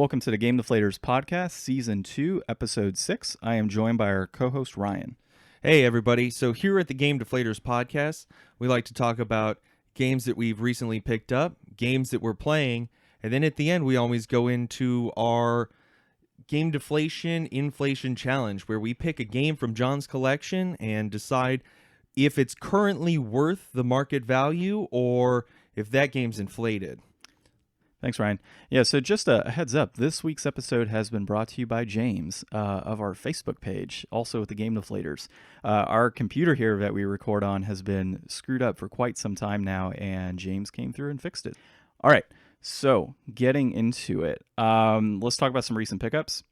Welcome to the Game Deflators Podcast, Season 2, Episode 6. I am joined by our co-host, Ryan. Hey, everybody. So here at the Game Deflators Podcast, we like to talk about games that we've recently picked up, games that we're playing, and then at the end, we always go into our Game Deflation Inflation Challenge, where we pick a game from John's collection and decide if it's currently worth the market value or if that game's inflated. Thanks, Ryan. Yeah, so just a heads up, this week's episode has been brought to you by James of our Facebook page, also with the Game Deflators. Our computer here that we record on has been screwed up for quite some time now, and James came through and fixed it. All right, so getting into it, let's talk about some recent pickups.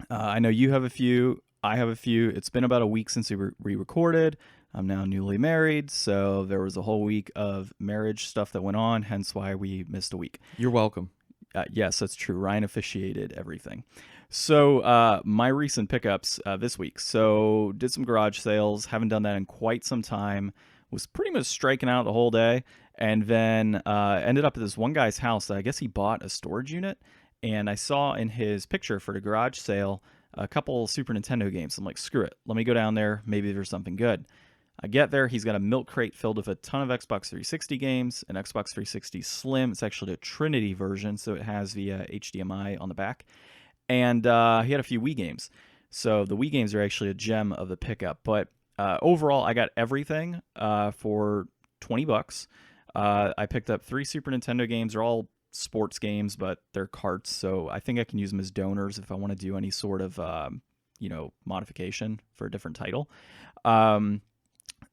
I know you have a few, I have a few. It's been about a week since we recorded. I'm now newly married, so there was a whole week of marriage stuff that went on, hence why we missed a week. You're welcome. Yes, that's true. Ryan officiated everything. So my recent pickups this week. So did some garage sales. Haven't done that in quite some time. Was pretty much striking out the whole day. And then ended up at this one guy's house that I guess he bought a storage unit. And I saw in his picture for the garage sale a couple Super Nintendo games. I'm like, screw it. Let me go down there. Maybe there's something good. I get there, he's got a milk crate filled with a ton of Xbox 360 games, an Xbox 360 Slim. It's actually a Trinity version, so it has the HDMI on the back. And he had a few Wii games. So the Wii games are actually a gem of the pickup. But overall, I got everything for $20. I picked up 3 Super Nintendo games. They're all sports games, but they're carts, so I think I can use them as donors if I want to do any sort of modification for a different title.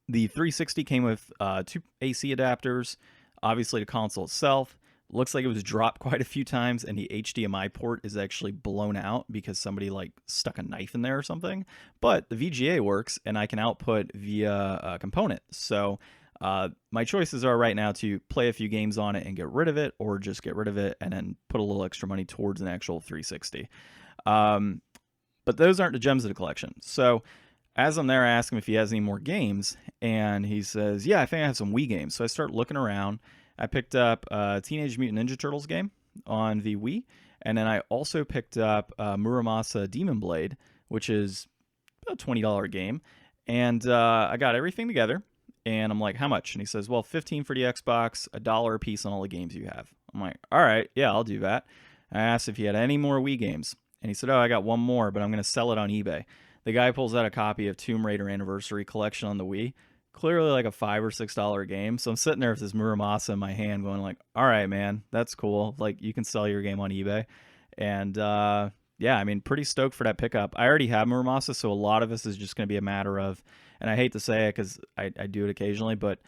The 360 came with 2 AC adapters. Obviously, the console itself looks like it was dropped quite a few times, and the HDMI port is actually blown out because somebody stuck a knife in there or something. But the VGA works, and I can output via a component. So my choices are right now to play a few games on it and get rid of it, or just get rid of it and then put a little extra money towards an actual 360. But those aren't the gems of the collection. So as I'm there, I ask him if he has any more games, and he says, yeah, I think I have some Wii games. So I start looking around. I picked up a Teenage Mutant Ninja Turtles game on the Wii, and then I also picked up Muramasa Demon Blade, which is a $20 game, and I got everything together, and I'm like, how much? And he says, well, $15 for the Xbox, $1 a piece on all the games you have. I'm like, all right, yeah, I'll do that. I asked if he had any more Wii games, and he said, oh, I got one more, but I'm going to sell it on eBay. The guy pulls out a copy of Tomb Raider Anniversary Collection on the Wii. Clearly like a $5 or $6 game. So I'm sitting there with this Muramasa in my hand going like, all right, man, that's cool. Like, you can sell your game on eBay. And yeah, I mean, pretty stoked for that pickup. I already have Muramasa, so a lot of this is just going to be a matter of, and I hate to say it because I do it occasionally, but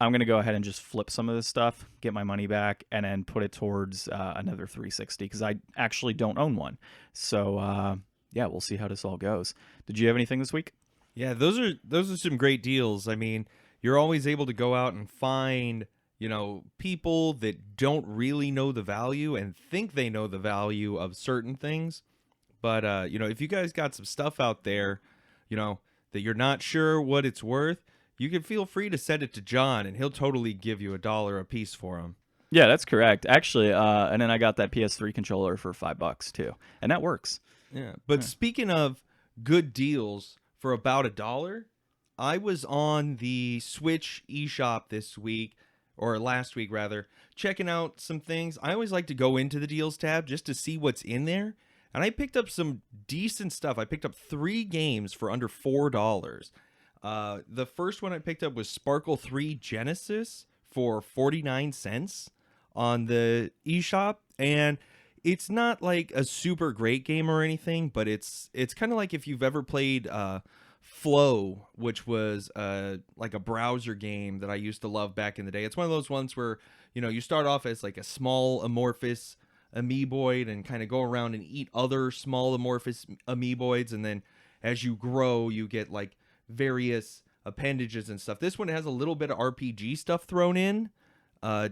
I'm going to go ahead and just flip some of this stuff, get my money back, and then put it towards another 360 because I actually don't own one. So yeah, we'll see how this all goes. Did you have anything this week? Yeah, those are some great deals. I mean, you're always able to go out and find, people that don't really know the value and think they know the value of certain things. But, if you guys got some stuff out there, that you're not sure what it's worth, you can feel free to send it to John, and he'll totally give you $1 a piece for them. Yeah, that's correct. Actually, and then I got that PS3 controller for $5 too, and that works. Yeah, but speaking of good deals for about $1, I was on the Switch eShop this week, or last week rather, checking out some things. I always like to go into the deals tab just to see what's in there, and I picked up some decent stuff. I picked up 3 games for under $4. The first one I picked up was Sparkle 3 Genesis for 49 cents on the eShop, and it's not like a super great game or anything, but it's kind of like if you've ever played Flow, which was like a browser game that I used to love back in the day. It's one of those ones where, you start off as like a small amorphous amoeboid and kind of go around and eat other small amorphous amoeboids, and then as you grow, you get like various appendages and stuff. This one has a little bit of RPG stuff thrown in,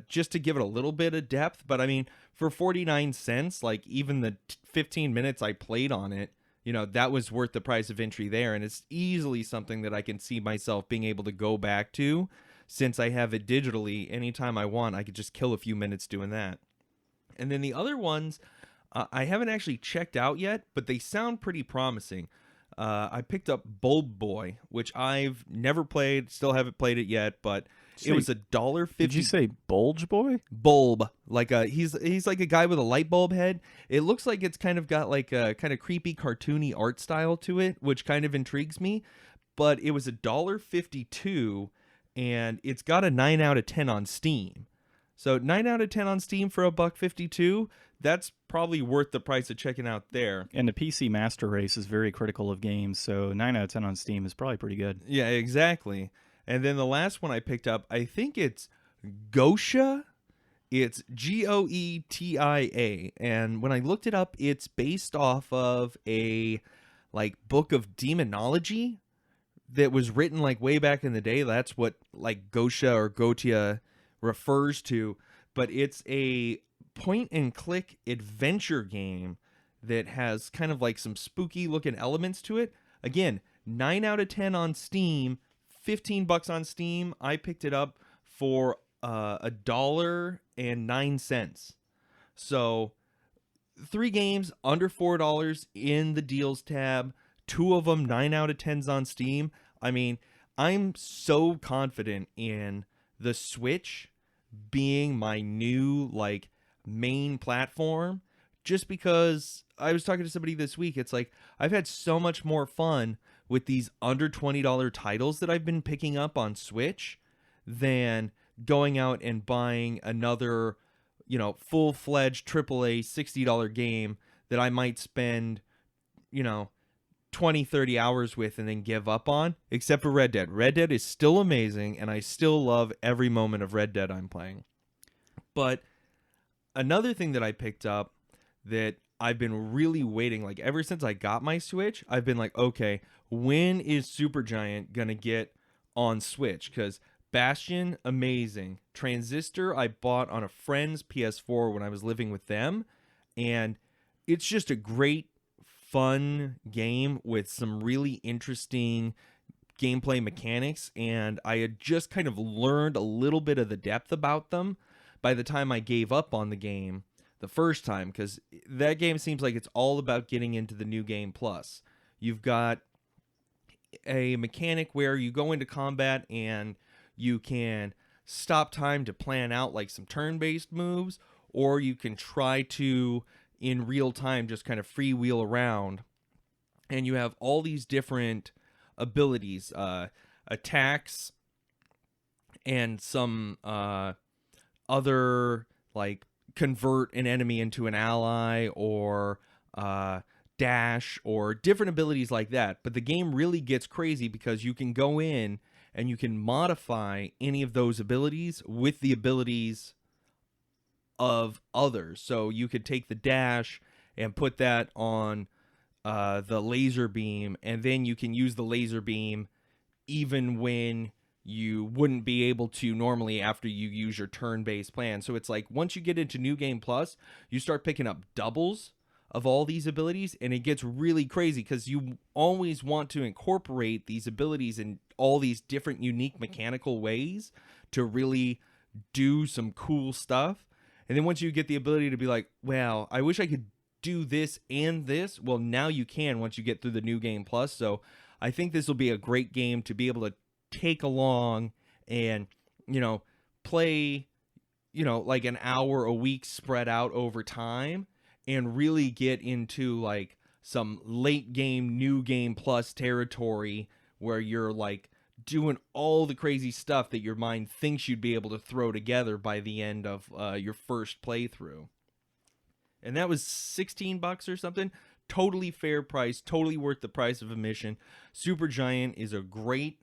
just to give it a little bit of depth. But I mean, for 49 cents, like even the 15 minutes I played on it, that was worth the price of entry there. And it's easily something that I can see myself being able to go back to, since I have it digitally. Anytime I want, I could just kill a few minutes doing that. And then the other ones, I haven't actually checked out yet, but they sound pretty promising. I picked up Bulb Boy, which I've never played, still haven't played it yet, but it was $1.50. Did you say Bulge Boy? Bulb, like he's like a guy with a light bulb head. It looks like it's kind of got like a kind of creepy cartoony art style to it, which kind of intrigues me. But it was $1.52, and it's got a 9 out of 10 on Steam. So 9 out of 10 on Steam for $1.52. That's probably worth the price of checking out there. And the PC Master Race is very critical of games, so 9 out of 10 on Steam is probably pretty good. Yeah, exactly. And then the last one I picked up, I think it's Goetia. It's Goetia. And when I looked it up, it's based off of a like book of demonology that was written like way back in the day. That's what like Goetia or Goetia refers to. But it's a point and click adventure game that has kind of like some spooky looking elements to it. Again, 9 out of 10 on Steam, $15 on Steam. I picked it up for $1.09. So 3 games under $4 in the deals tab. 2 of them 9 out of 10s on Steam. I mean, I'm so confident in the Switch being my new like main platform, just because I was talking to somebody this week. It's like I've had so much more fun with these under $20 titles that I've been picking up on Switch than going out and buying another, full-fledged AAA $60 game that I might spend, 20, 30 hours with and then give up on, except for Red Dead. Red Dead is still amazing, and I still love every moment of Red Dead I'm playing. But another thing that I picked up that I've been really waiting, like ever since I got my Switch, I've been like, okay, when is Supergiant going to get on Switch? Because Bastion, amazing. Transistor, I bought on a friend's PS4 when I was living with them. And it's just a great, fun game with some really interesting gameplay mechanics. And I had just kind of learned a little bit of the depth about them by the time I gave up on the game the first time, because that game seems like it's all about getting into the New Game Plus. You've got a mechanic where you go into combat and you can stop time to plan out like some turn-based moves, or you can try to, in real time, just kind of freewheel around. And you have all these different abilities, attacks, and some other like convert an enemy into an ally, or dash, or different abilities like that. But the game really gets crazy because you can go in and you can modify any of those abilities with the abilities of others. So you could take the dash and put that on the laser beam, and then you can use the laser beam even when you wouldn't be able to normally after you use your turn-based plan. So it's like once you get into New Game Plus, you start picking up doubles of all these abilities, and it gets really crazy because you always want to incorporate these abilities in all these different unique mechanical ways to really do some cool stuff. And then once you get the ability to be like, wow, I wish I could do this and this, well, now you can once you get through the New Game Plus. So I think this will be a great game to be able to take along and, play, like an hour a week spread out over time, and really get into like some late game, New Game Plus territory where you're like doing all the crazy stuff that your mind thinks you'd be able to throw together by the end of your first playthrough. And that was $16 or something. Totally fair price, totally worth the price of admission. Supergiant is a great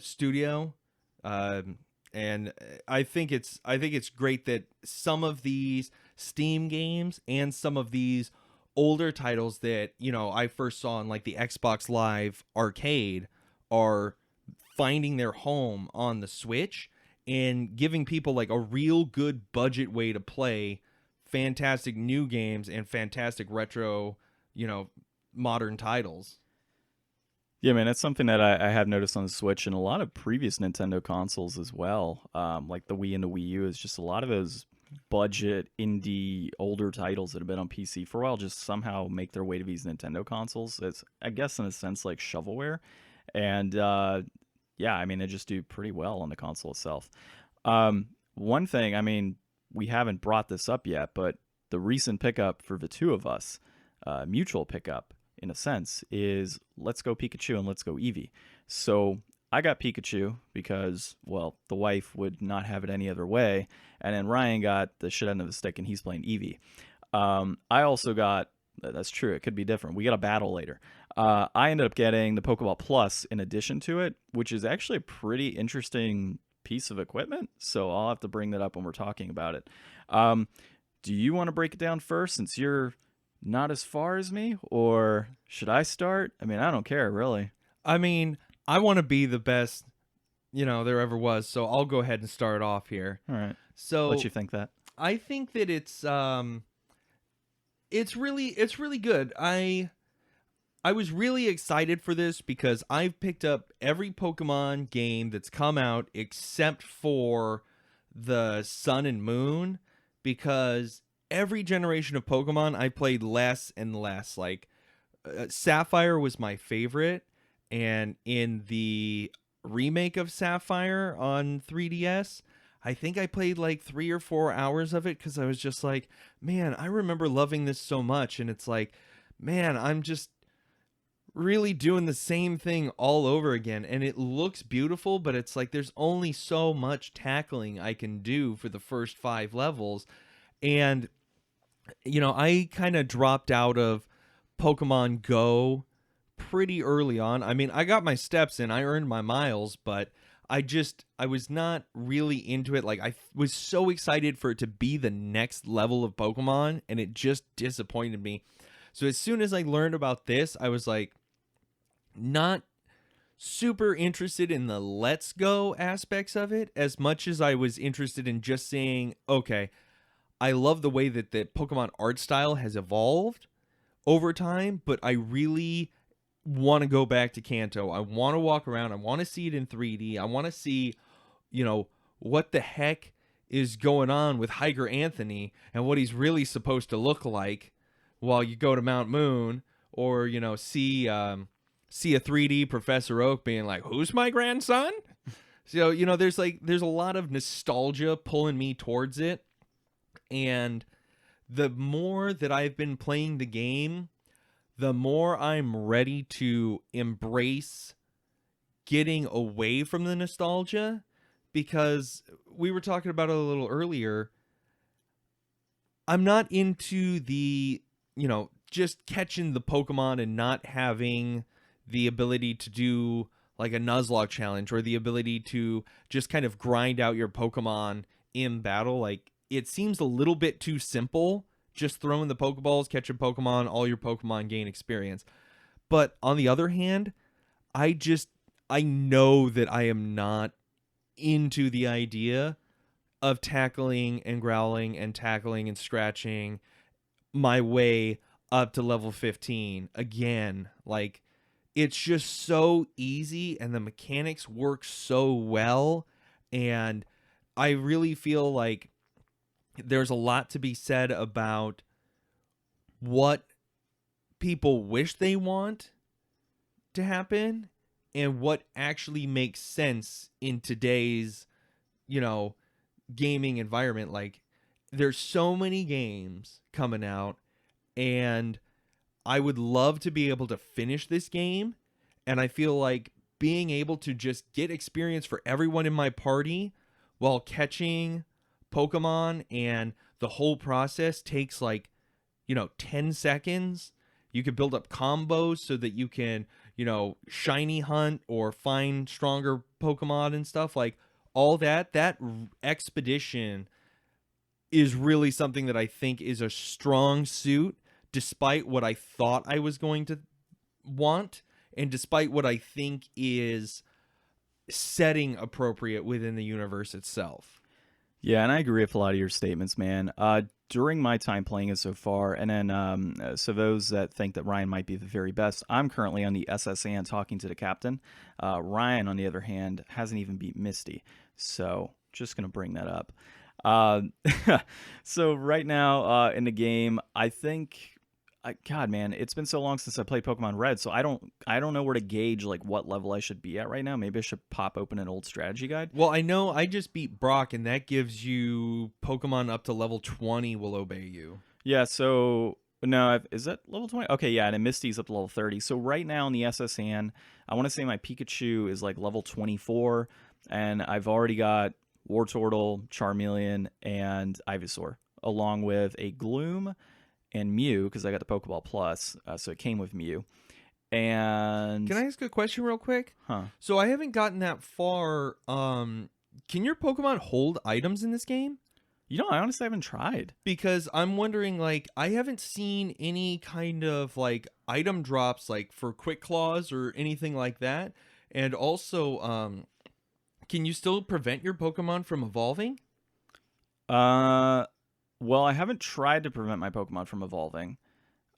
studio, and I think it's great that some of these Steam games and some of these older titles that I first saw in like the Xbox Live Arcade are finding their home on the Switch and giving people like a real good budget way to play fantastic new games and fantastic retro, modern titles. Yeah, man, that's something that I have noticed on the Switch and a lot of previous Nintendo consoles as well. Like the Wii and the Wii U is just a lot of those budget indie older titles that have been on PC for a while just somehow make their way to these Nintendo consoles. It's, I guess, in a sense like shovelware, and yeah, I mean they just do pretty well on the console itself. One thing, I mean, we haven't brought this up yet, but the recent pickup for the two of us, mutual pickup in a sense, is Let's Go Pikachu and Let's Go Eevee. So I got Pikachu because, well, the wife would not have it any other way, and then Ryan got the shit end of the stick, and he's playing Eevee. I also got, that's true, it could be different. We got a battle later. I ended up getting the Pokeball Plus in addition to it, which is actually a pretty interesting piece of equipment, so I'll have to bring that up when we're talking about it. Do you want to break it down first, since you're not as far as me, or should I start? I mean, I don't care, really. I mean, I want to be the best, there ever was, so I'll go ahead and start off here. All right. So Let you think that. I think that it's really good. I was really excited for this because I've picked up every Pokemon game that's come out except for the Sun and Moon, because every generation of Pokemon I played less and less. Like Sapphire was my favorite, and in the remake of Sapphire on 3DS, I think I played like 3 or 4 hours of it because I was just like, man, I remember loving this so much, and it's like, man, I'm just really doing the same thing all over again, and it looks beautiful, but it's like there's only so much tackling I can do for the first 5 levels. And I kind of dropped out of Pokemon Go pretty early on. I mean, I got my steps in, I earned my miles, but I was not really into it. Like, I was so excited for it to be the next level of Pokemon, and it just disappointed me. So as soon as I learned about this, I was like, not super interested in the let's go aspects of it as much as I was interested in just saying, okay, I love the way that the Pokemon art style has evolved over time, but I really want to go back to Kanto. I want to walk around. I want to see it in 3D. I want to see, what the heck is going on with Hiker Anthony and what he's really supposed to look like while you go to Mount Moon, or, see a 3D Professor Oak being like, who's my grandson? So, there's a lot of nostalgia pulling me towards it. And the more that I've been playing the game, the more I'm ready to embrace getting away from the nostalgia, because we were talking about it a little earlier. I'm not into the, just catching the Pokemon and not having the ability to do like a Nuzlocke challenge, or the ability to just kind of grind out your Pokemon in battle. Like, it seems a little bit too simple. Just throwing the Pokeballs, catching Pokemon, all your Pokemon gain experience. But on the other hand, I know that I am not into the idea of tackling and growling and tackling and scratching my way up to level 15 again. Like, it's just so easy, and the mechanics work so well, and I really feel like there's a lot to be said about what people wish they want to happen and what actually makes sense in today's, gaming environment. Like, there's so many games coming out, and I would love to be able to finish this game, and I feel like being able to just get experience for everyone in my party while catching Pokemon, and the whole process takes 10 seconds. You could build up combos so that you can, shiny hunt or find stronger Pokemon and stuff. Like, all that expedition is really something that I think is a strong suit, despite what I thought I was going to want, and despite what I think is setting appropriate within the universe itself. Yeah, and I agree with a lot of your statements, man. During my time playing it so far, and then so those that think that Ryan might be the very best, I'm currently on the SS Anne talking to the captain. Ryan, on the other hand, hasn't even beat Misty, so just going to bring that up. Uh, so right now in the game, I think, God, man, it's been so long since I played Pokemon Red, so I don't know where to gauge like what level I should be at right now. Maybe I should pop open an old strategy guide. Well, I know I just beat Brock, and that gives you Pokemon up to level 20 will obey you. Yeah, so no, is that level 20? Okay, yeah, and then Misty's up to level 30. So right now in the SSN, I want to say my Pikachu is like level 24, and I've already got Wartortle, Charmeleon, and Ivysaur, along with a Gloom and Mew, because I got the Pokeball Plus, so it came with Mew. And Can I ask a question real quick? huh? So I haven't gotten that far. Can your Pokemon hold items in this game? You know, I honestly haven't tried. Because I'm wondering, like, I haven't seen any kind of like item drops like for Quick Claws or anything like that. And also, can you still prevent your Pokemon from evolving? Well, I haven't tried to prevent my Pokemon from evolving.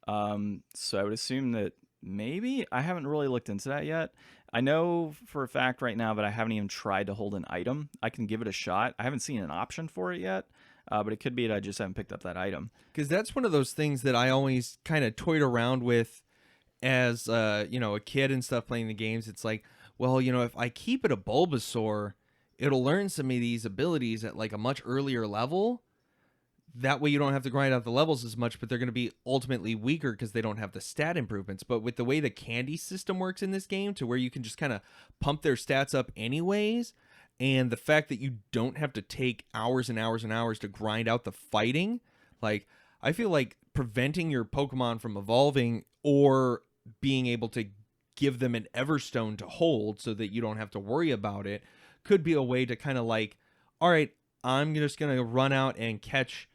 So I would assume that maybe I haven't really looked into that yet. I know for a fact right now that I haven't even tried to hold an item. I can give it a shot. I haven't seen an option for it yet, but it could be that I just haven't picked up that item. Because that's one of those things that I always kind of toyed around with as, you know, a kid and stuff playing the games. It's like, well, you know, if I keep it a Bulbasaur, it'll learn some of these abilities at like a much earlier level. That way you don't have to grind out the levels as much, but they're going to be ultimately weaker because they don't have the stat improvements. But with the way the candy system works in this game, to where you can just kind of pump their stats up anyways, and the fact that you don't have to take hours and hours and hours to grind out the fighting, like, I feel like preventing your Pokemon from evolving or being able to give them an Everstone to hold so that you don't have to worry about it could be a way to kind of like, all right, I'm just going to run out and catch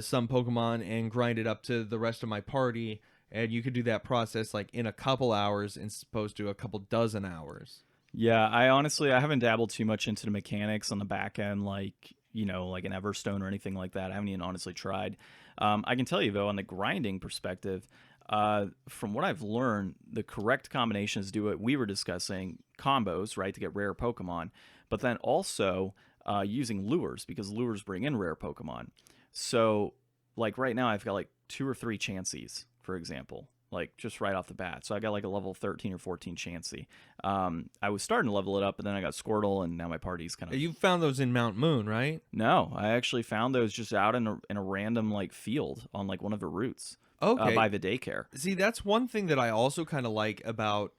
some Pokemon and grind it up to the rest of my party, and you could do that process like in a couple hours as opposed to a couple dozen hours. Yeah, I haven't dabbled too much into the mechanics on the back end, like, you know, like an Everstone or anything like that. I haven't even honestly tried. I can tell you, though, on the grinding perspective, from what I've learned, the correct combinations do what we were discussing, combos, right, to get rare Pokemon, but then also using lures, because lures bring in rare Pokemon. So, like, right now I've got like 2 or 3 Chanseys, for example, like just right off the bat. So I got like a level 13 or 14 Chansey. I was starting to level it up, but then I got Squirtle, and now my party's kind of... You found those in Mount Moon, right? No, I actually found those just out in a random like field on like one of the routes. Okay. By the daycare. See, that's one thing that I also kind of like about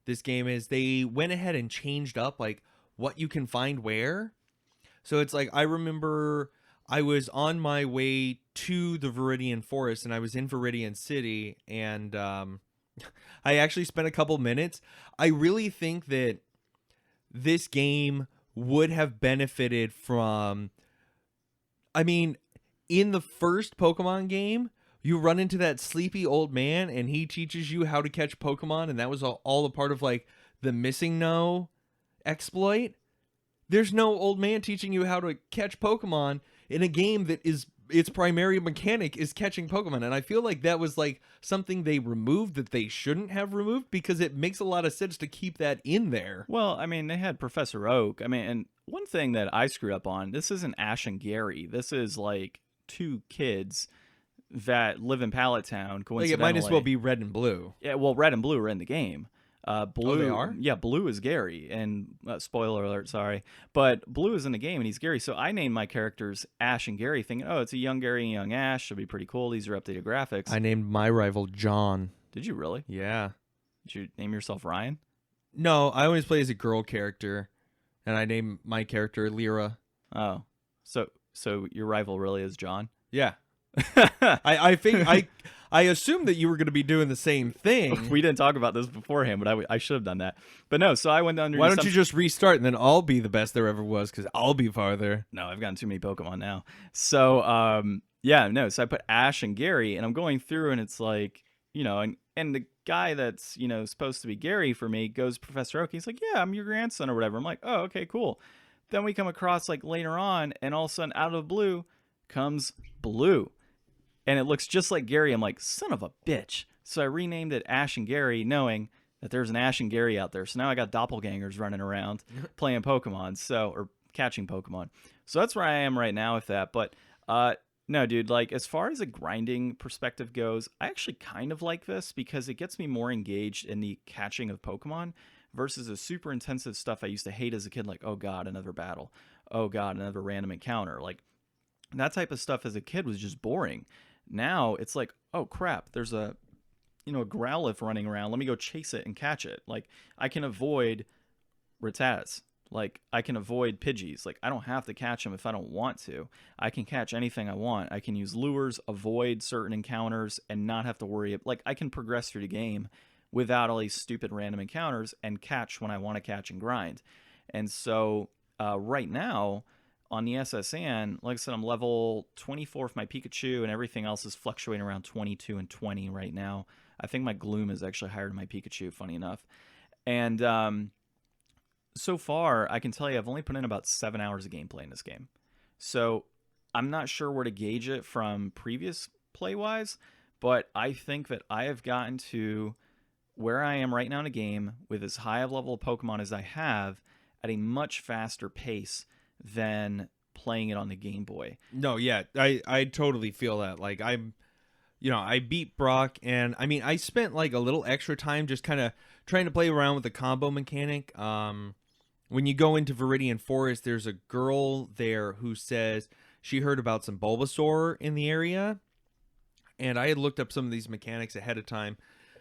this game is they went ahead and changed up like what you can find where. So it's like, I remember I was on my way to the Viridian Forest, and I was in Viridian City, and I actually spent a couple minutes. I really think that this game would have benefited from, I mean, in the first Pokemon game, you run into that sleepy old man, and he teaches you how to catch Pokemon, and that was all a part of like the Missing No exploit. There's no old man teaching you how to catch Pokemon in a game that is its primary mechanic is catching Pokemon. And I feel like that was like something they removed that they shouldn't have removed, because it makes a lot of sense to keep that in there. Well, I mean, they had Professor Oak. I mean, and one thing that I screwed up on, this isn't Ash and Gary. This is like 2 kids that live in Pallet Town. Like, it might as well be Red and Blue. Yeah, well, Red and Blue are in the game. Blue, they are? Yeah, Blue is Gary, and spoiler alert, sorry, but Blue is in the game and he's Gary. So I named my characters Ash and Gary, thinking, oh, it's a young Gary and young Ash. Should be pretty cool. These are updated graphics. I named my rival John. Did you really? Yeah. Did you name yourself Ryan? No, I always play as a girl character, and I named my character Lyra. Oh, so your rival really is John? Yeah. I think I assumed that you were going to be doing the same thing. We didn't talk about this beforehand, but I should have done that. But no, so I went down. Why don't you just restart, and then I'll be the best there ever was, because I'll be farther. No, I've gotten too many Pokemon now. So yeah, no. So I put Ash and Gary, and I'm going through, and it's like, you know, and the guy that's, you know, supposed to be Gary for me goes Professor Oak. He's like, yeah, I'm your grandson or whatever. I'm like, oh, okay, cool. Then we come across like later on, and all of a sudden, out of the blue comes Blue. And it looks just like Gary. I'm like, son of a bitch. So I renamed it Ash and Gary, knowing that there's an Ash and Gary out there. So now I got doppelgangers running around playing Pokemon. So, or catching Pokemon. So that's where I am right now with that. But no, dude, like as far as a grinding perspective goes, I actually kind of like this because it gets me more engaged in the catching of Pokemon versus the super intensive stuff I used to hate as a kid, like, oh god, another battle. Oh god, another random encounter. Like that type of stuff as a kid was just boring. Now it's like, oh crap, there's a a Growlithe running around. Let me go chase it and catch it. Like I can avoid Rattatas. Like I can avoid Pidgeys. Like I don't have to catch them if I don't want to. I can catch anything I want. I can use lures, avoid certain encounters, and not have to worry. Like I can progress through the game without all these stupid random encounters and catch when I want to catch and grind. And so right now on the SSN, like I said, I'm level 24 with my Pikachu, and everything else is fluctuating around 22 and 20 right now. I think my Gloom is actually higher than my Pikachu, funny enough. And so far, I can tell you I've only put in about 7 hours of gameplay in this game. So I'm not sure where to gauge it from previous play-wise, but I think that I have gotten to where I am right now in a game with as high a level of Pokemon as I have at a much faster pace than playing it on the Game Boy. No, yeah, I totally feel that. Like I beat Brock, and I mean I spent like a little extra time just kind of trying to play around with the combo mechanic. When you go into Viridian Forest, there's a girl there who says she heard about some Bulbasaur in the area, and I had looked up some of these mechanics ahead of time,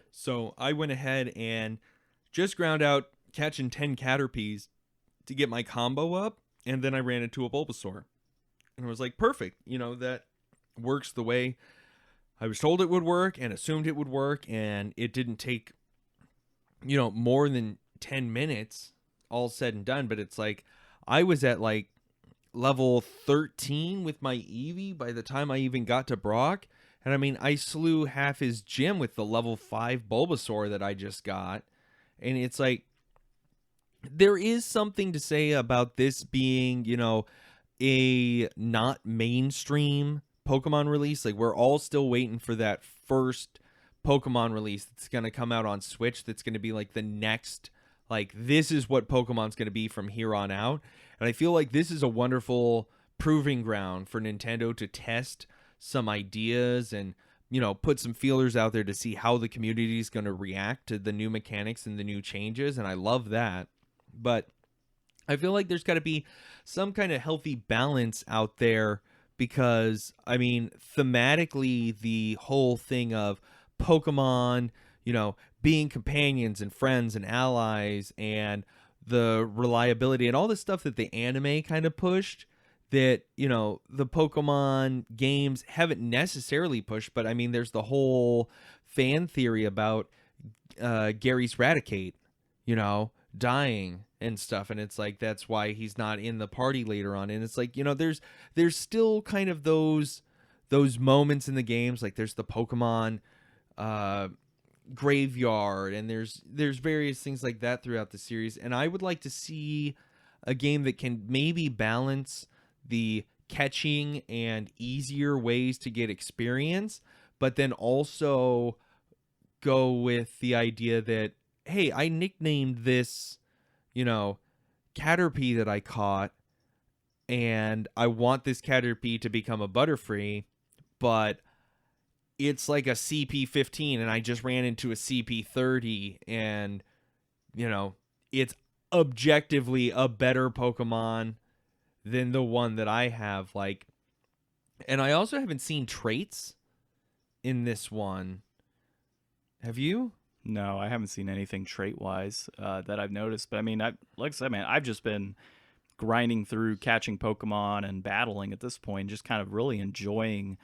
so I went ahead and just ground out catching 10 Caterpies to get my combo up, and then I ran into a Bulbasaur, and I was like, perfect, that works the way I was told it would work and assumed it would work, and it didn't take more than 10 minutes all said and done. But it's like I was at like level 13 with my Eevee by the time I even got to Brock, and I mean I slew half his gym with the level 5 Bulbasaur that I just got. And it's like there is something to say about this being a not mainstream Pokemon release. Like we're all still waiting for that first Pokemon release that's going to come out on Switch, that's going to be like the next, like this is what Pokemon's going to be from here on out. And I feel like this is a wonderful proving ground for Nintendo to test some ideas and put some feelers out there to see how the community is going to react to the new mechanics and the new changes. And I love that. But I feel like there's got to be some kind of healthy balance out there, because I mean thematically the whole thing of Pokemon, being companions and friends and allies, and the reliability and all the stuff that the anime kind of pushed, that the Pokemon games haven't necessarily pushed. But I mean there's the whole fan theory about Gary's Raticate dying and stuff, and it's like that's why he's not in the party later on. And it's like there's still kind of those moments in the games, like there's the Pokemon graveyard, and there's various things like that throughout the series. And I would like to see a game that can maybe balance the catching and easier ways to get experience, but then also go with the idea that, hey, I nicknamed this Caterpie that I caught, and I want this Caterpie to become a Butterfree, but it's like a CP15 and I just ran into a CP30, and it's objectively a better Pokemon than the one that I have. Like, and I also haven't seen traits in this one. Have you? No, I haven't seen anything trait-wise that I've noticed. But I mean, like I said, man, I've just been grinding through catching Pokemon and battling at this point, just kind of really enjoying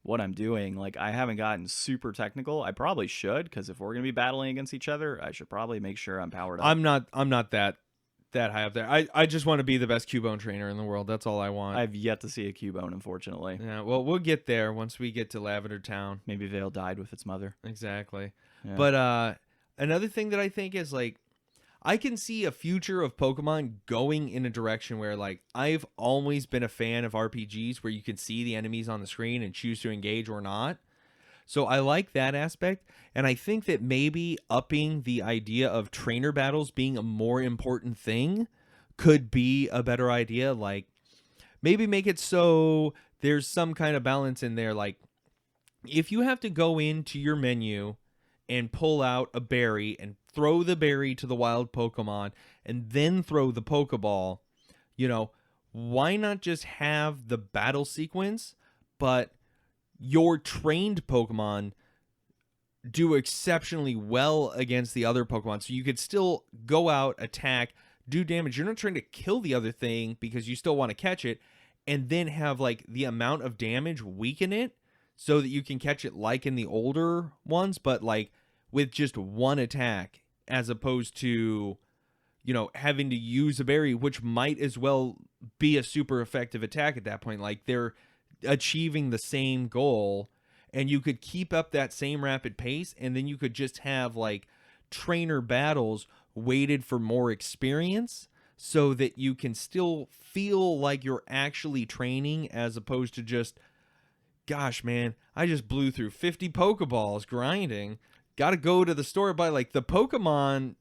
what I'm doing. Like, I haven't gotten super technical. I probably should, because if we're gonna be battling against each other, I should probably make sure I'm powered up. I'm not that high up there. I just want to be the best Cubone trainer in the world. That's all I want. I've yet to see a Cubone, unfortunately. Yeah, well, we'll get there once we get to Lavender Town. Maybe Vale died with its mother. Exactly. Yeah. But another thing that I think is, like, I can see a future of Pokemon going in a direction where, like, I've always been a fan of RPGs where you can see the enemies on the screen and choose to engage or not. So I like that aspect, and I think that maybe upping the idea of trainer battles being a more important thing could be a better idea. Like maybe make it so there's some kind of balance in there. Like if you have to go into your menu and pull out a berry and throw the berry to the wild Pokemon and then throw the Pokeball, why not just have the battle sequence, but your trained Pokemon do exceptionally well against the other Pokemon. So you could still go out, attack, do damage. You're not trying to kill the other thing because you still want to catch it, and then have like the amount of damage weaken it so that you can catch it like in the older ones, but like with just one attack, as opposed to, having to use a berry, which might as well be a super effective attack at that point. Like they're achieving the same goal, and you could keep up that same rapid pace, and then you could just have like trainer battles weighted for more experience so that you can still feel like you're actually training, as opposed to just, gosh, man, I just blew through 50 Pokeballs grinding. Got to go to the store, buy like the Pokemon,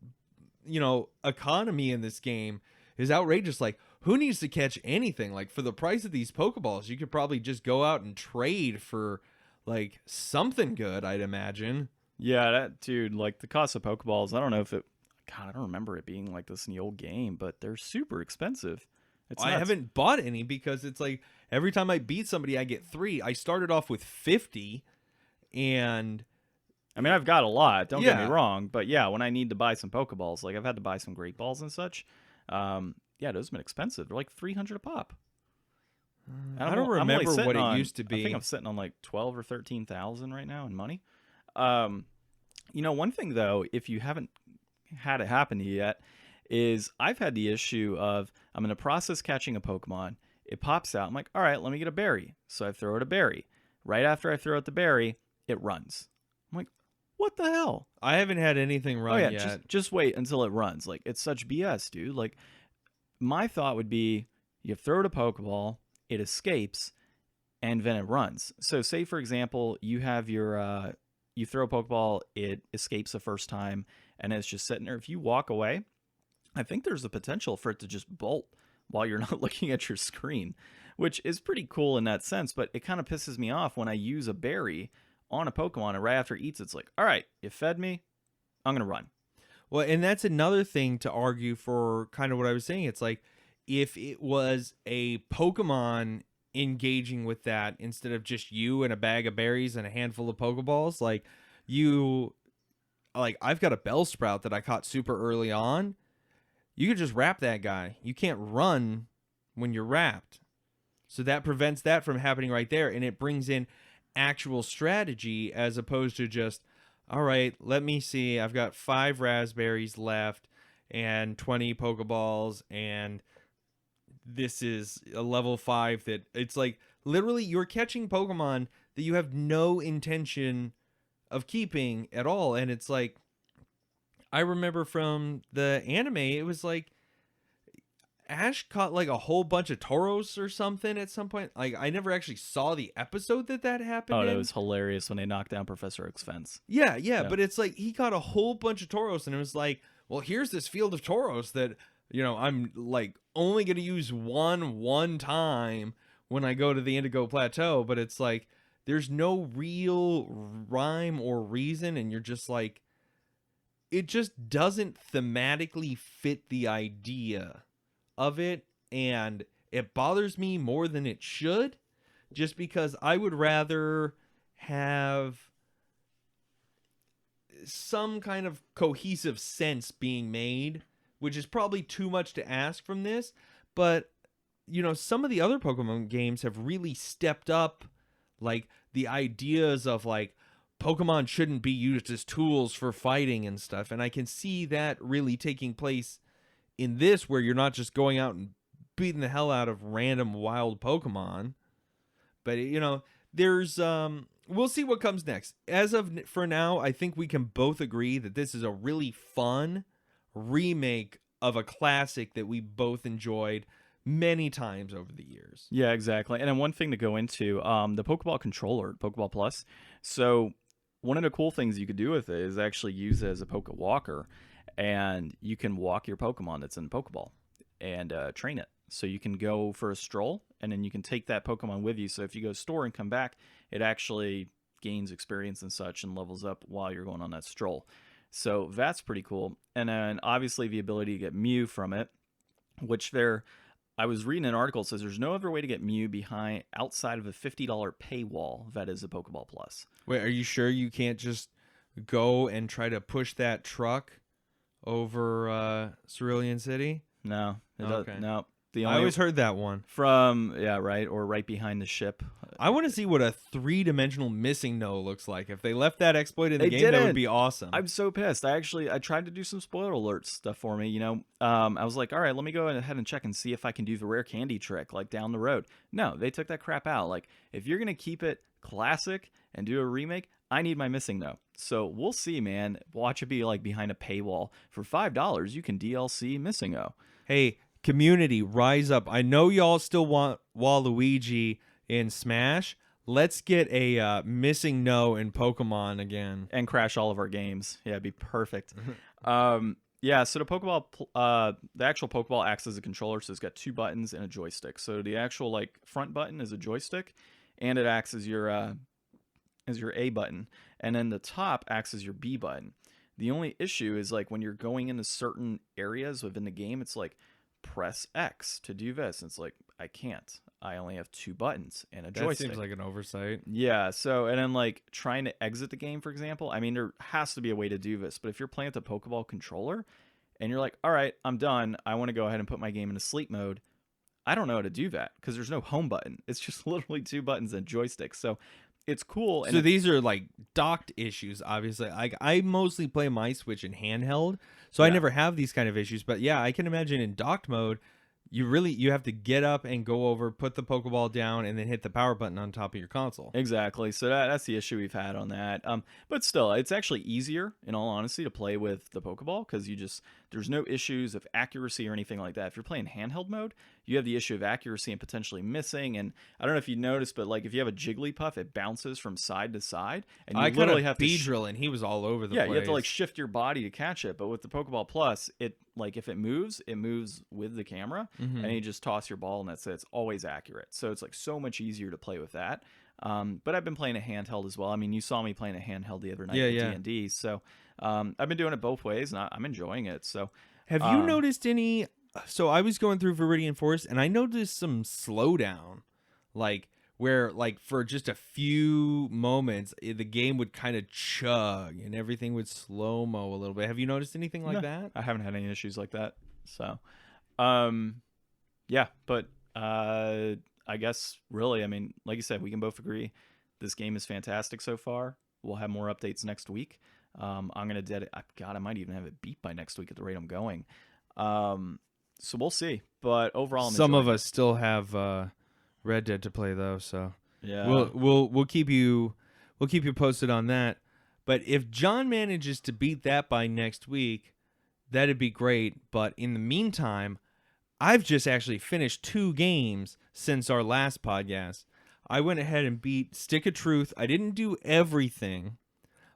economy in this game is outrageous. Like, who needs to catch anything? Like, for the price of these Pokeballs, you could probably just go out and trade for like something good, I'd imagine. Yeah, that dude, like the cost of Pokeballs, I don't know if it, God, I don't remember it being like this in the old game, but they're super expensive. I haven't bought any because it's like every time I beat somebody, I get 3. I started off with 50, and I mean, I've got a lot, don't get me wrong, but yeah, when I need to buy some Pokeballs, like I've had to buy some Great Balls and such, yeah, those have been expensive. They're like 300 a pop. I don't remember what it used to be. I think I'm sitting on like 12 or 13,000 right now in money. One thing though, if you haven't had it happen to you yet, is I've had the issue of I'm in the process catching a Pokemon. It pops out. I'm like, all right, let me get a berry. So I throw out a berry. Right after I throw out the berry, it runs. I'm like, what the hell? I haven't had anything run yet. Just wait until it runs. Like, it's such BS, dude. Like, my thought would be you throw out a Pokeball, it escapes, and then it runs. So say, for example, you have your, you throw a Pokeball, it escapes the first time, and it's just sitting there. If you walk away, I think there's the potential for it to just bolt while you're not looking at your screen, which is pretty cool in that sense, but it kind of pisses me off when I use a berry on a Pokemon, and right after it eats, it's like, all right, you fed me, I'm going to run. Well, and that's another thing to argue for kind of what I was saying. It's like, if it was a Pokemon engaging with that instead of just you and a bag of berries and a handful of Pokeballs, like I've got a Bellsprout that I caught super early on. You could just wrap that guy. You can't run when you're wrapped. So that prevents that from happening right there. And it brings in actual strategy as opposed to just, all right, let me see. I've got 5 raspberries left and 20 Pokeballs. And this is a level 5 that it's like literally you're catching Pokemon that you have no intention of keeping at all. And it's like, I remember from the anime, it was like Ash caught like a whole bunch of Tauros or something at some point. Like, I never actually saw the episode that happened. Oh, it was hilarious when they knocked down Professor Oak's fence. Yeah, but it's like he caught a whole bunch of Tauros, and it was like, well, here's this field of Tauros that, I'm like only going to use one time when I go to the Indigo Plateau, but it's like there's no real rhyme or reason, and you're just like, it just doesn't thematically fit the idea of it, and it bothers me more than it should, just because I would rather have some kind of cohesive sense being made, which is probably too much to ask from this, but some of the other Pokemon games have really stepped up like the ideas of like Pokemon shouldn't be used as tools for fighting and stuff. And I can see that really taking place in this, where you're not just going out and beating the hell out of random wild Pokemon. But, there's, we'll see what comes next. For now, I think we can both agree that this is a really fun remake of a classic that we both enjoyed many times over the years. Yeah, exactly. And then one thing to go into, the Pokeball controller, Pokeball Plus. So one of the cool things you could do with it is actually use it as a Poke Walker, and you can walk your Pokemon that's in the Pokeball. and train it. So you can go for a stroll, and then you can take that Pokemon with you. So if you go store and come back, it actually gains experience and such and levels up while you're going on that stroll. So that's pretty cool. And then obviously the ability to get Mew from it, which I was reading an article that says there's no other way to get Mew outside of a $50 paywall that is a Pokeball Plus. Wait, are you sure you can't just go and try to push that truck over Cerulean City? No. Okay. No. I always heard that one. Or right behind the ship. I want to see what a 3-dimensional missing no looks like. If they left that exploit in the game, that would be awesome. I'm so pissed. I tried to do some spoiler alert stuff for me, I was like, all right, let me go ahead and check and see if I can do the rare candy trick, like, down the road. No, they took that crap out. Like, if you're going to keep it classic and do a remake, I need my missing no. So we'll see, man. Watch it be, like, behind a paywall. For $5, you can DLC missing no. Hey, community, rise up. I know y'all still want Waluigi in Smash. Let's get a missing no in Pokemon again. And crash all of our games. Yeah, it'd be perfect. So the Pokeball, the actual Pokeball acts as a controller, so it's got 2 buttons and a joystick. So the actual, like, front button is a joystick, and it acts as your A button. And then the top acts as your B button. The only issue is, like, when you're going into certain areas within the game, it's like, press X to do this. And it's like, I can't. I only have 2 buttons and a joystick. That seems like an oversight. Yeah. So, and then, like, trying to exit the game, for example, I mean, there has to be a way to do this. But if you're playing with a Pokeball controller and you're like, all right, I'm done, I want to go ahead and put my game into sleep mode, I don't know how to do that because there's no home button. It's just literally 2 buttons and joystick. So it's cool. So these are, like, docked issues, obviously. I mostly play my Switch in handheld, so I never have these kind of issues. But yeah, I can imagine in docked mode, you have to get up and go over, put the Pokeball down, and then hit the power button on top of your console. Exactly. So that's the issue we've had on that. But still, it's actually easier, in all honesty, to play with the Pokeball because there's no issues of accuracy or anything like that. If you're playing handheld mode, you have the issue of accuracy and potentially missing. And I don't know if you noticed, but, like, if you have a Jigglypuff, it bounces from side to side, and you literally have to Beedrill, and he was all over the place. Yeah, you have to, like, shift your body to catch it. But with the Pokeball Plus, if it moves with the camera, and you just toss your ball, and that's it. It's always accurate. So it's, like, so much easier to play with that. But I've been playing a handheld as well. I mean, you saw me playing a handheld the other night with D&D. So I've been doing it both ways, and I'm enjoying it. So have you noticed any? So I was going through Viridian Forest, and I noticed some slowdown, like where, like, for just a few moments, the game would kind of chug and everything would slow-mo a little bit. Have you noticed anything like that? I haven't had any issues like that. So, yeah, but I guess really, I mean, like you said, we can both agree this game is fantastic so far. We'll have more updates next week. I'm gonna I might even have it beat by next week at the rate I'm going. So we'll see. But overall, some of us still have Red Dead to play though, so yeah, we'll keep you posted on that. But if John manages to beat that by next week, that'd be great. But in the meantime, I've just actually finished 2 games since our last podcast. I went ahead and beat Stick of Truth. I didn't do everything,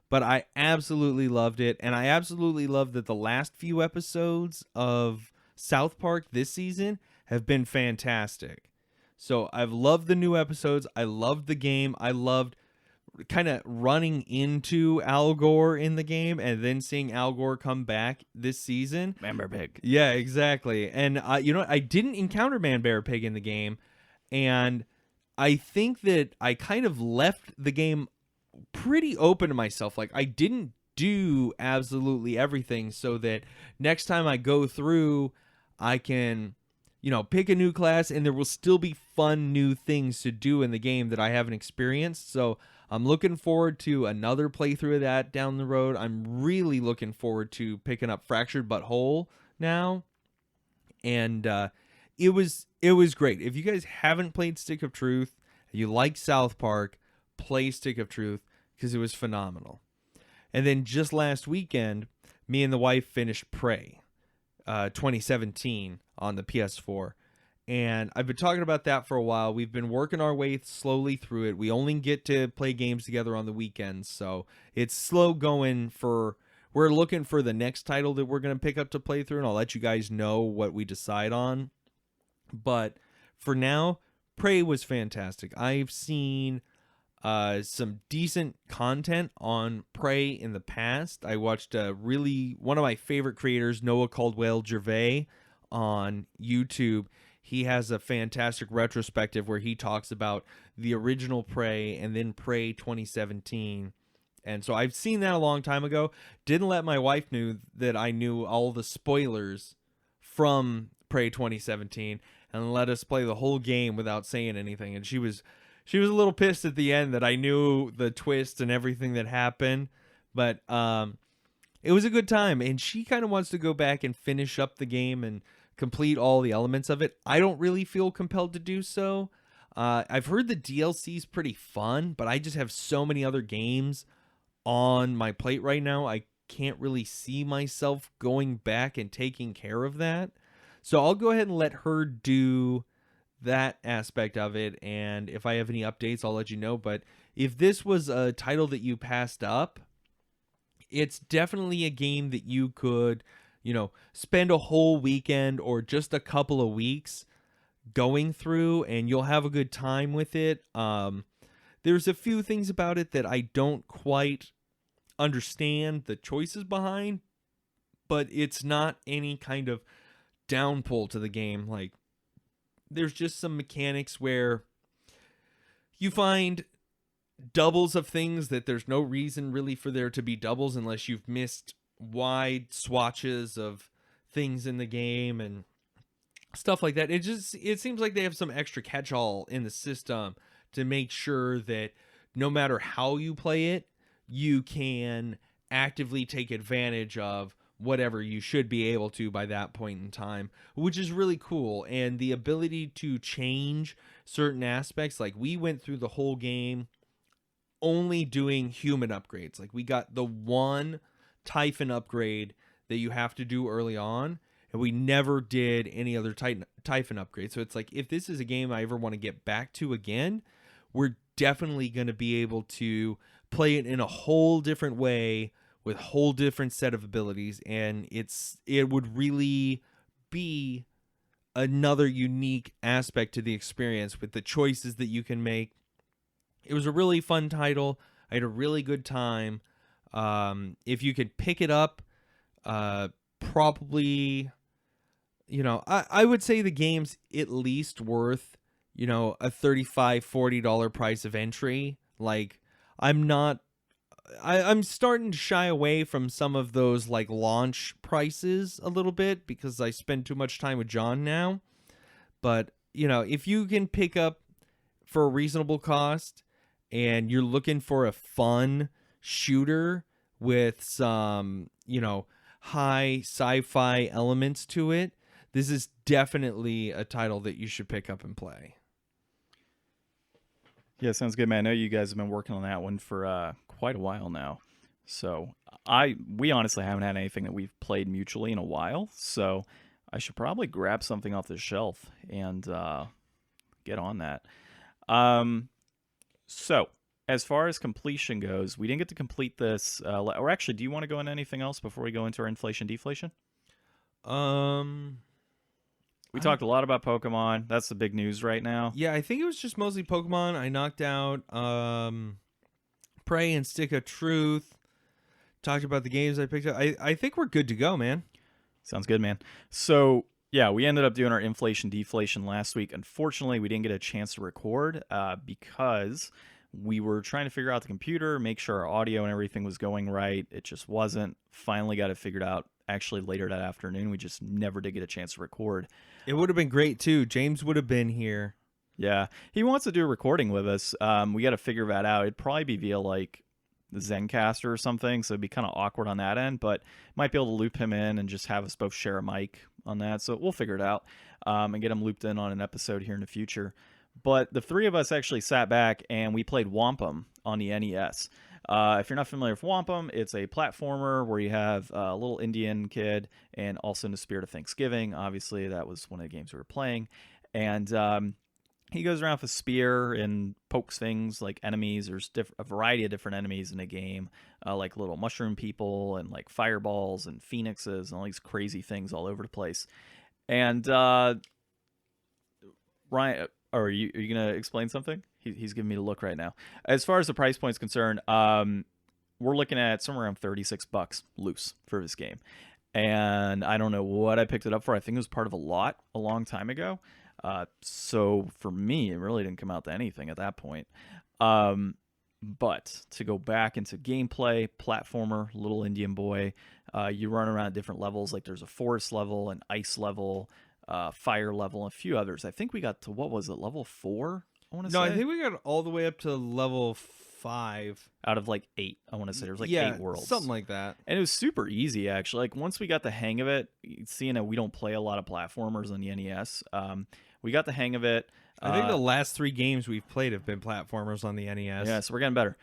but I absolutely loved it. And I absolutely love that the last few episodes of South Park this season have been fantastic. So I've loved the new episodes. I loved the game. I loved kind of running into Al Gore in the game and then seeing Al Gore come back this season. Man Bear Pig. Yeah, exactly. And I didn't encounter Man Bear Pig in the game, and I think that I kind of left the game pretty open to myself. Like, I didn't do absolutely everything so that next time I go through, I can, pick a new class and there will still be fun new things to do in the game that I haven't experienced. So I'm looking forward to another playthrough of that down the road. I'm really looking forward to picking up Fractured But Whole now. And it was great. If you guys haven't played Stick of Truth, you like South Park, play Stick of Truth because it was phenomenal. And then just last weekend, me and the wife finished Prey 2017 on the PS4. And I've been talking about that for a while. We've been working our way slowly through it. We only get to play games together on the weekends, so it's slow going for we're looking for the next title that we're going to pick up to play through, and I'll let you guys know what we decide on. But for now, Prey was fantastic. I've seen some decent content on Prey in the past. I watched one of my favorite creators, Noah Caldwell Gervais, on YouTube. He has a fantastic retrospective where he talks about the original Prey and then Prey 2017. And so I've seen that a long time ago. Didn't let my wife know that I knew all the spoilers from Prey 2017 and let us play the whole game without saying anything. And she was a little pissed at the end that I knew the twist and everything that happened. But it was a good time. And she kind of wants to go back and finish up the game and complete all the elements of it. I don't really feel compelled to do so. I've heard the DLC is pretty fun, but I just have so many other games on my plate right now. I can't really see myself going back and taking care of that. So I'll go ahead and let her do that aspect of it, and if I have any updates, I'll let you know. But if this was a title that you passed up, it's definitely a game that you could, spend a whole weekend or just a couple of weeks going through, and you'll have a good time with it. There's a few things about it that I don't quite understand the choices behind, but it's not any kind of downpull to the game. Like, there's just some mechanics where you find doubles of things that there's no reason really for there to be doubles unless you've missed wide swatches of things in the game and stuff like that. It seems like they have some extra catch-all in the system to make sure that no matter how you play it, you can actively take advantage of whatever you should be able to by that point in time, which is really cool. And the ability to change certain aspects, like we went through the whole game only doing human upgrades. Like, we got the one Typhon upgrade that you have to do early on, and we never did any other Typhon upgrade. So it's like, if this is a game I ever want to get back to again, we're definitely going to be able to play it in a whole different way with a whole different set of abilities, and it would really be another unique aspect to the experience with the choices that you can make. It was a really fun title. I had a really good time. If you could pick it up, probably, I would say the game's at least worth, a $35-$40 price of entry. Like, I'm starting to shy away from some of those like launch prices a little bit because I spend too much time with John now. But, if you can pick up for a reasonable cost and you're looking for a fun shooter with some, high sci-fi elements to it, this is definitely a title that you should pick up and play. Yeah, sounds good, man. I know you guys have been working on that one for quite a while now. So we honestly haven't had anything that we've played mutually in a while. So I should probably grab something off the shelf and get on that. So as far as completion goes, we didn't get to complete this. Or actually, do you want to go into anything else before we go into our inflation deflation? We talked a lot about Pokemon. That's the big news right now. Yeah, I think it was just mostly Pokemon. I knocked out Prey and Stick of Truth. Talked about the games I picked up. I think we're good to go, man. Sounds good, man. So, yeah, we ended up doing our inflation deflation last week. Unfortunately, we didn't get a chance to record because we were trying to figure out the computer, make sure our audio and everything was going right. It just wasn't. Finally got it figured out actually later that afternoon. We just never did get a chance to record. It would have been great, too. James would have been here. Yeah. He wants to do a recording with us. We got to figure that out. It'd probably be via, like, the Zencaster or something, so it'd be kind of awkward on that end, but might be able to loop him in and just have us both share a mic on that. So we'll figure it out and get him looped in on an episode here in the future. But the three of us actually sat back and we played Whomp Em on the NES. If you're not familiar with Whomp Em, it's a platformer where you have a little Indian kid, and also in the spirit of Thanksgiving, obviously that was one of the games we were playing. And he goes around with a spear and pokes things like enemies. There's a variety of different enemies in the game, like little mushroom people and like fireballs and phoenixes and all these crazy things all over the place. And Ryan, are you gonna explain something? He's giving me the look right now. As far as the price point is concerned, we're looking at somewhere around $36 loose for this game, and I don't know what I picked it up for. I think it was part of a lot a long time ago. So for me, it really didn't come out to anything at that point. But to go back into gameplay, platformer, little Indian boy, you run around different levels. Like there's a forest level, an ice level, fire level, and a few others. I think we got to, what was it, level 4? I want to say. No, I think we got all the way up to level 5 out of like 8. I want to say there's like 8 worlds, something like that. And it was super easy actually. Like once we got the hang of it, seeing that we don't play a lot of platformers on the NES, we got the hang of it. I think the last 3 games we've played have been platformers on the NES. Yeah, so we're getting better.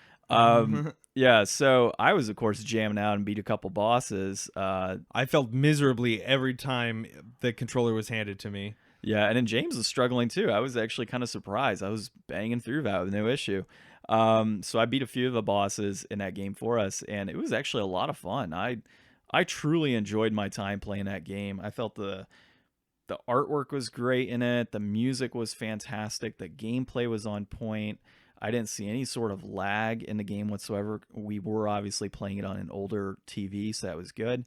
Yeah, so I was, of course, jamming out and beat a couple bosses. I felt miserably every time the controller was handed to me. Yeah, and then James was struggling too. I was actually kind of surprised. I was banging through that with no issue. So I beat a few of the bosses in that game for us, and it was actually a lot of fun. I truly enjoyed my time playing that game. I felt the artwork was great in it. The music was fantastic. The gameplay was on point. I didn't see any sort of lag in the game whatsoever. We were obviously playing it on an older TV, so that was good.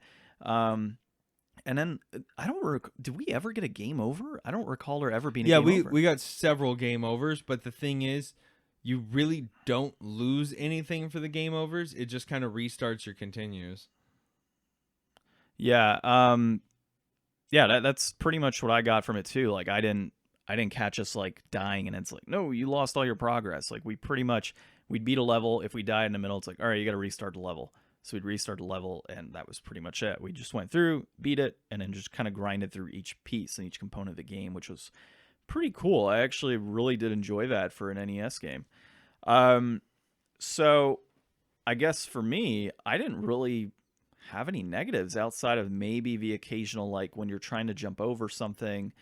And then did we ever get a game over? I don't recall there ever being a game over. Yeah, we got several game overs, but the thing is, you really don't lose anything for the game overs. It just kind of restarts your continues. Yeah, yeah, that's pretty much what I got from it too. Like I didn't catch us like dying and it's like, no, you lost all your progress. Like we'd beat a level. If we died in the middle, it's like, all right, you got to restart the level. So we'd restart the level, and that was pretty much it. We just went through, beat it, and then just kind of grinded through each piece and each component of the game, which was pretty cool. I actually really did enjoy that for an NES game. So I guess for me, I didn't really have any negatives outside of maybe the occasional, like when you're trying to jump over something.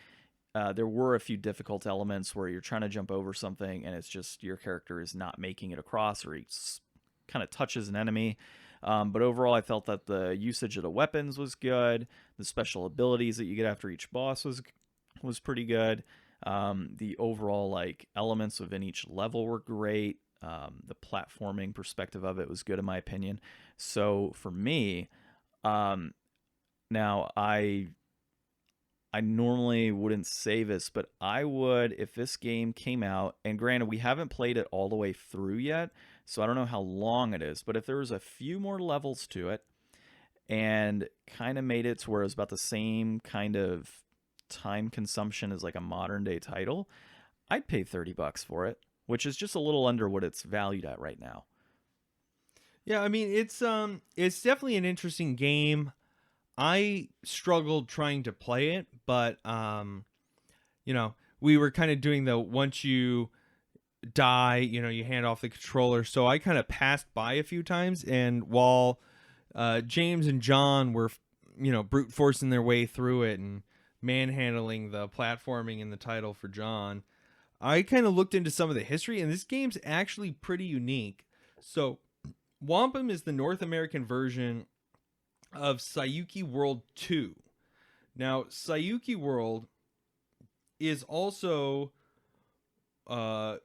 There were a few difficult elements where you're trying to jump over something and it's just your character is not making it across, or he kind of touches an enemy. But overall, I felt that the usage of the weapons was good. The special abilities that you get after each boss was pretty good. The overall like elements within each level were great. The platforming perspective of it was good in my opinion. So for me, now I normally wouldn't say this, but I would if this game came out, and granted we haven't played it all the way through yet, so I don't know how long it is, but if there was a few more levels to it and kind of made it to where it was about the same kind of time consumption as like a modern day title, I'd pay $30 for it, which is just a little under what it's valued at right now. Yeah, I mean, it's definitely an interesting game. I struggled trying to play it, but we were kind of doing the once you die, you hand off the controller. So I kind of passed by a few times, and while James and John were, brute forcing their way through it and manhandling the platforming in the title for John, I kind of looked into some of the history, and this game's actually pretty unique. So Whomp Em is the North American version of Sayuki World 2. Now, Sayuki World is also known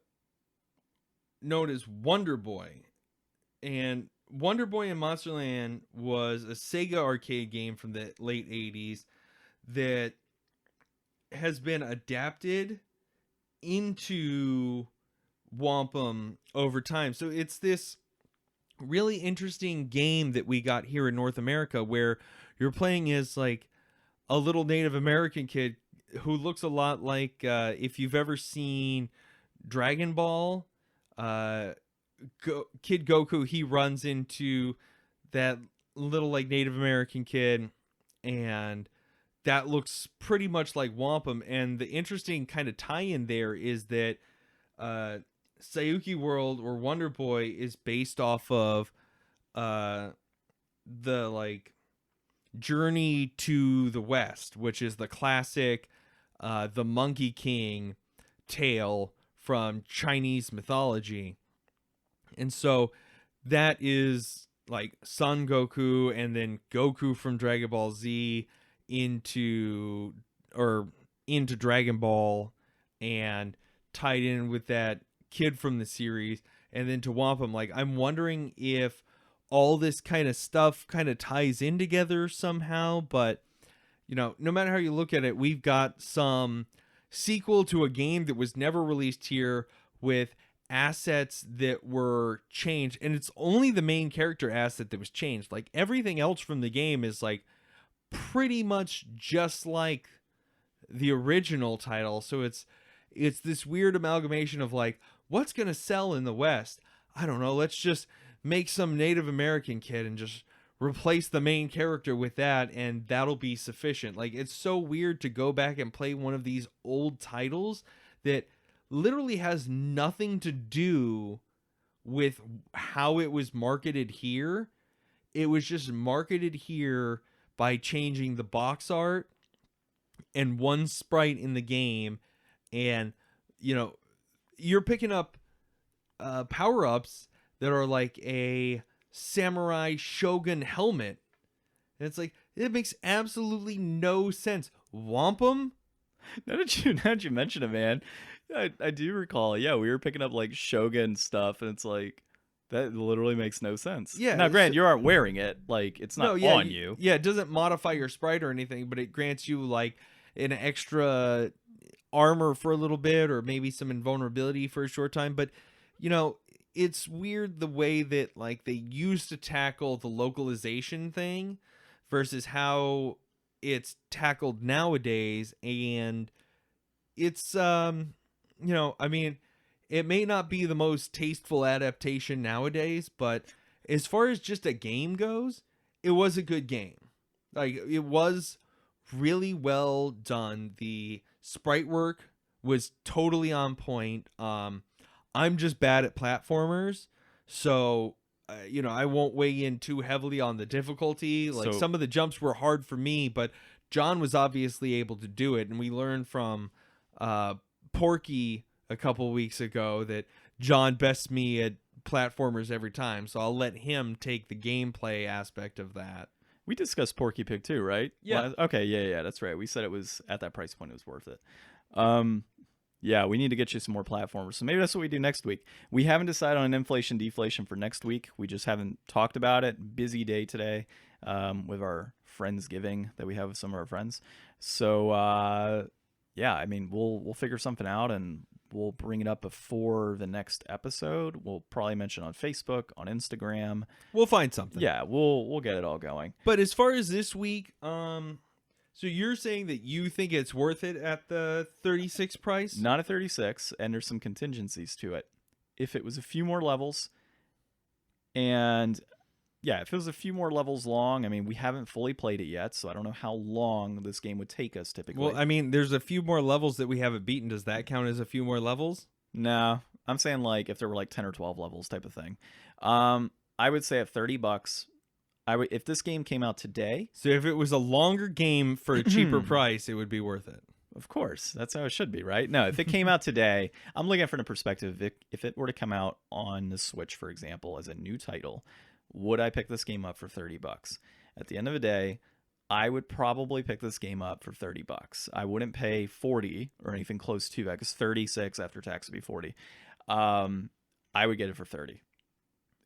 as Wonder Boy. And Wonder Boy in Monsterland was a Sega arcade game from the late 80s that has been adapted into Whomp Em over time. So it's this really interesting game that we got here in North America where you're playing as like a little Native American kid who looks a lot like if you've ever seen Dragon Ball, Kid Goku, he runs into that little like Native American kid, and that looks pretty much like Whomp Em. And the interesting kind of tie-in there is that Sayuki World or Wonder Boy is based off of the like Journey to the West, which is the classic the Monkey King tale from Chinese mythology. And so that is like Son Goku and then Goku from Dragon Ball Z into Dragon Ball, and tied in with that kid from the series, and then to Wampum. Like, I'm wondering if all this kind of stuff kind of ties in together somehow, but no matter how you look at it, we've got some sequel to a game that was never released here with assets that were changed, and it's only the main character asset that was changed. Like, everything else from the game is like pretty much just like the original title. So it's this weird amalgamation of like, what's gonna sell in the West? I don't know, let's just make some Native American kid and just replace the main character with that, and that'll be sufficient. Like, it's so weird to go back and play one of these old titles that literally has nothing to do with how it was marketed here. It was just marketed here by changing the box art and one sprite in the game, and you're picking up power-ups that are like a samurai shogun helmet, and it's like, it makes absolutely no sense. Wampum? Now that you mention it, man, I do recall. Yeah, we were picking up like Shogun stuff, and it's like, that literally makes no sense. Yeah. Now, granted, you aren't wearing it. Like, it's not on you. Yeah, it doesn't modify your sprite or anything, but it grants you like an extra armor for a little bit, or maybe some invulnerability for a short time. But it's weird the way that like they used to tackle the localization thing versus how it's tackled nowadays. And it's I mean, it may not be the most tasteful adaptation nowadays, but as far as just a game goes, it was a good game. Like, it was really well done. The sprite work was totally on point. I'm just bad at platformers, so I won't weigh in too heavily on the difficulty. Like, some of the jumps were hard for me, but John was obviously able to do it, and we learned from Porky a couple weeks ago that John bests me at platformers every time, so I'll let him take the gameplay aspect of that. We discussed Porky Pig too, right? Yeah. Okay, yeah, that's right. We said it was at that price point, it was worth it. Yeah, we need to get you some more platformers. So maybe that's what we do next week. We haven't decided on an inflation deflation for next week. We just haven't talked about it. Busy day today with our Friendsgiving that we have with some of our friends. So yeah, I mean, we'll figure something out, and we'll bring it up before the next episode. We'll probably mention on Facebook, on Instagram. We'll find something. Yeah, we'll get it all going. But as far as this week, so you're saying that you think it's worth it at the 36 price? Not at 36, and there's some contingencies to it. If it was a few more levels, and yeah, if it was a few more levels long, I mean, we haven't fully played it yet, so I don't know how long this game would take us typically. Well, I mean, there's a few more levels that we haven't beaten. Does that count as a few more levels? No, I'm saying like if there were like 10 or 12 levels type of thing. I would say at $30, if this game came out today. So if it was a longer game for a cheaper price, it would be worth it. Of course, that's how it should be, right? No, if it came out today, I'm looking at it from a perspective. If it were to come out on the Switch, for example, as a new title, would I pick this game up for $30? At the end of the day, I would probably pick this game up for $30. I wouldn't pay $40 or anything close to that, because 36 after tax would be $40. I would get it for $30,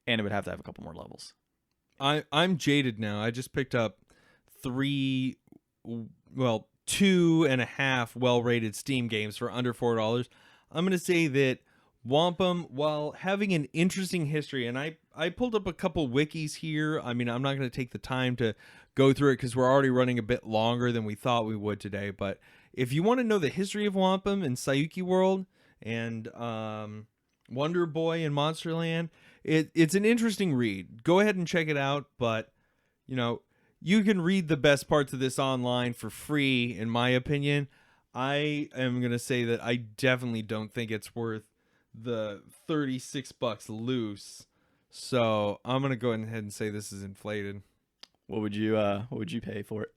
and it would have to have a couple more levels. I'm jaded now. I just picked up 2.5 well-rated Steam games for under $4. I'm going to say that Wampum, while having an interesting history, and I pulled up a couple wikis here. I mean, I'm not going to take the time to go through it because we're already running a bit longer than we thought we would today. But if you want to know the history of Wampum and Sayuki World and Wonder Boy and Monsterland, it's an interesting read. Go ahead and check it out. But, you can read the best parts of this online for free, in my opinion. I am going to say that I definitely don't think it's worth the $36 loose. So I'm going to go ahead and say this is inflated. What would you pay for it?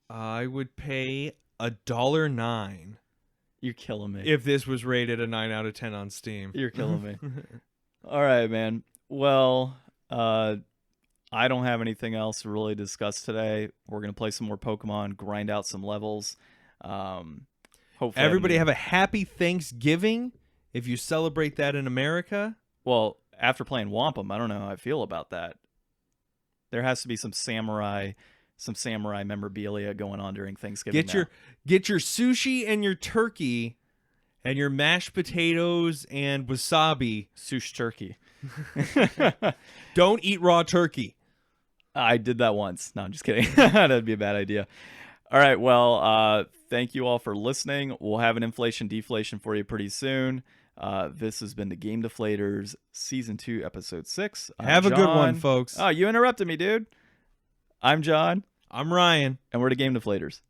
I would pay $1.09. You're killing me. if this was rated a 9 out of 10 on Steam. You're killing me. All right, man. Well, I don't have anything else to really discuss today. We're going to play some more Pokemon, grind out some levels. Hopefully Everybody have a happy Thanksgiving if you celebrate that in America. Well, after playing Whomp Em, I don't know how I feel about that. There has to be some samurai memorabilia going on during Thanksgiving. Get your sushi and your turkey and your mashed potatoes and wasabi. Sush turkey. Don't eat raw turkey. I did that once. No, I'm just kidding. That'd be a bad idea. All right. Well, thank you all for listening. We'll have an inflation deflation for you pretty soon. This has been the Game Deflators Season 2, Episode 6. Have John. a good one, folks. Oh, you interrupted me, dude. I'm John. I'm Ryan. And we're the Game Deflators.